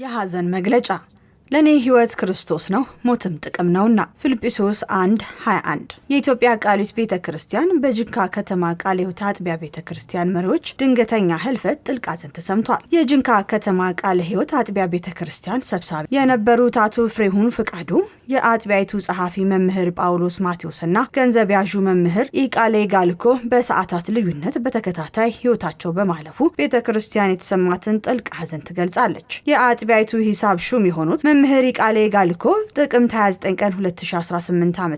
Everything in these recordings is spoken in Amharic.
የሐዘን መግለጫ ለኔ ሕይወት ክርስቶስ ነው ሞትም ጥቅም ነውና ፊልጵስዩስ 1:21 የኢትዮጵያ ቃሊት ቤተክርስቲያን በጅንካ ከተማ ቃለ ሕይወት አጥቢያ ቤተክርስቲያን መሪዎች ድንገተኛ ህልፈት ጥልቅ ሐዘን ተሰምቷል። የጅንካ ከተማ ቃለ ሕይወት አጥቢያ ቤተክርስቲያን ሰብሳቢ የነበሩት አቶ ፍሬሁን ፍቃዱ የአጥቢያይቱ ጸሐፊ መምህር ጳውሎስ ማቴዎስና ገንዘብ ያዡ መምህር ኢቃሌ ጋልኮ በሰዓታት ልዩነት በተከታታይ ሕይወታቸው በማለፉ ቤተክርስቲያን የተሰማትን ጥልቅ ሐዘን ትገልጻለች። የአጥቢያይቱ ሂሳብ ሹም የሆኑት መምህር ኢቃሌ ጋልኮ ጥቅምት 29 ቀን 2018 ዓ.ም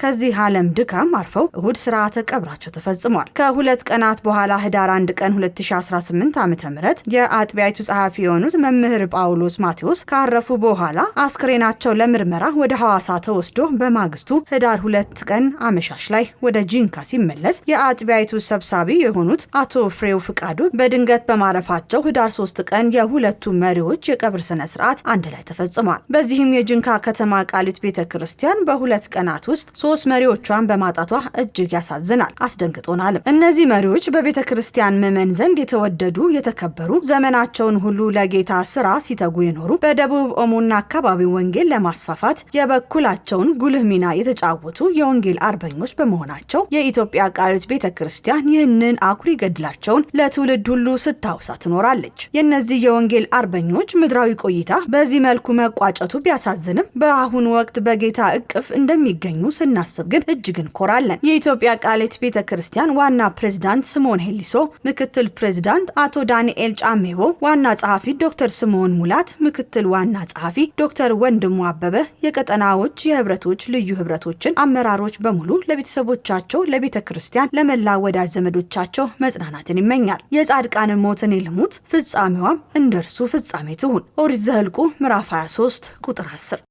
ከዚህ ዓለም ድካም አርፈው እሁድ ሥርዓተ ቀብራቸው ተፈጽሟል። ከሁለት ቀናት በኋላ ህዳር 1 ቀን 2018 ዓ.ም የአጥቢያይቱ ጸሐፊ የሆኑት መምህር ጳውሎስ ማቴዎስ ካረፉ በኋላ አስክሬናቸው ለምርመራ ወደ ሐዋሳ ተወስዶ በማግስቱ ህዳር 2 ቀን አመሻሽ ላይ ወደ ጂንካ ሲመለስ የአጥቢያይቱ ሰብሳቢ የሆኑት አቶ ፍሬው ፍቃዱ በድንገት በማረፋቸው ህዳር 3 ቀን የሁለቱ መሪዎች የቀብር ስነ ስርዓት አንድ ላይ ተፈጽሟል። በዚህም የጂንካ ከተማ ቃሊት ቤተክርስቲያን በሁለት ቀናት ውስጥ 3 መሪዎቿን በማጣቷ እጅግ ያሳዝናል፣ አስደንግጦናል። እነዚህ መሪዎች በቤተክርስቲያን ምዕመን ዘንድ የተወደዱ የተከበሩ ዘመናቸውን ሁሉ ለጌታ ስራ ሲተጉ የኖሩ በደቡብ ኦሞና አካባቢው ወንጌል ለማስፋፋት የበኩላቸውን ጉልህ ሚና የተጫወቱ የወንጌል አርበኞች በመሆናቸው የኢትዮጵያ ቃሊት ቤተክርስቲያን ይህንን አኩሪ ገድላቸውን ለትውልድ ሁሉ ስታውሳ ትኖራለች። የእነዚህ የወንጌል አርበኞች ምድራዊ ቆይታ በዚህ መልኩ መቋጨቱ ቢያሳዝንም በአሁኑ ወቅት በጌታ እቅፍ እንደሚገኙ ስናስብ ግን እጅግ እንኮራለን። የኢትዮጵያ ቃሊት ቤተክርስቲያን ዋና ፕሬዝዳንት ስምዖን ሄሊሶ፣ ምክትል ፕሬዝዳንት አቶ ዳንኤል ጫሜቦ፣ ዋና ጸሐፊ ዶክተር ስምዖን ሙላት፣ ምክትል ዋና ጸሐፊ ዶክተር ወንድሙ አበበ፣ የቀጠናዎች የህብረቶች ልዩ ህብረቶችን አመራሮች በሙሉ ለቤተሰቦቻቸው፣ ለቤተ ክርስቲያን፣ ለመላ ወዳጅ ዘመዶቻቸው መጽናናትን ይመኛል። የጻድቃንን ሞትን ይልሙት ፍጻሜዋም እንደርሱ ፍጻሜ ትሁን። ኦሪት ዘኍልቍ ምዕራፍ 23 ቁጥር 10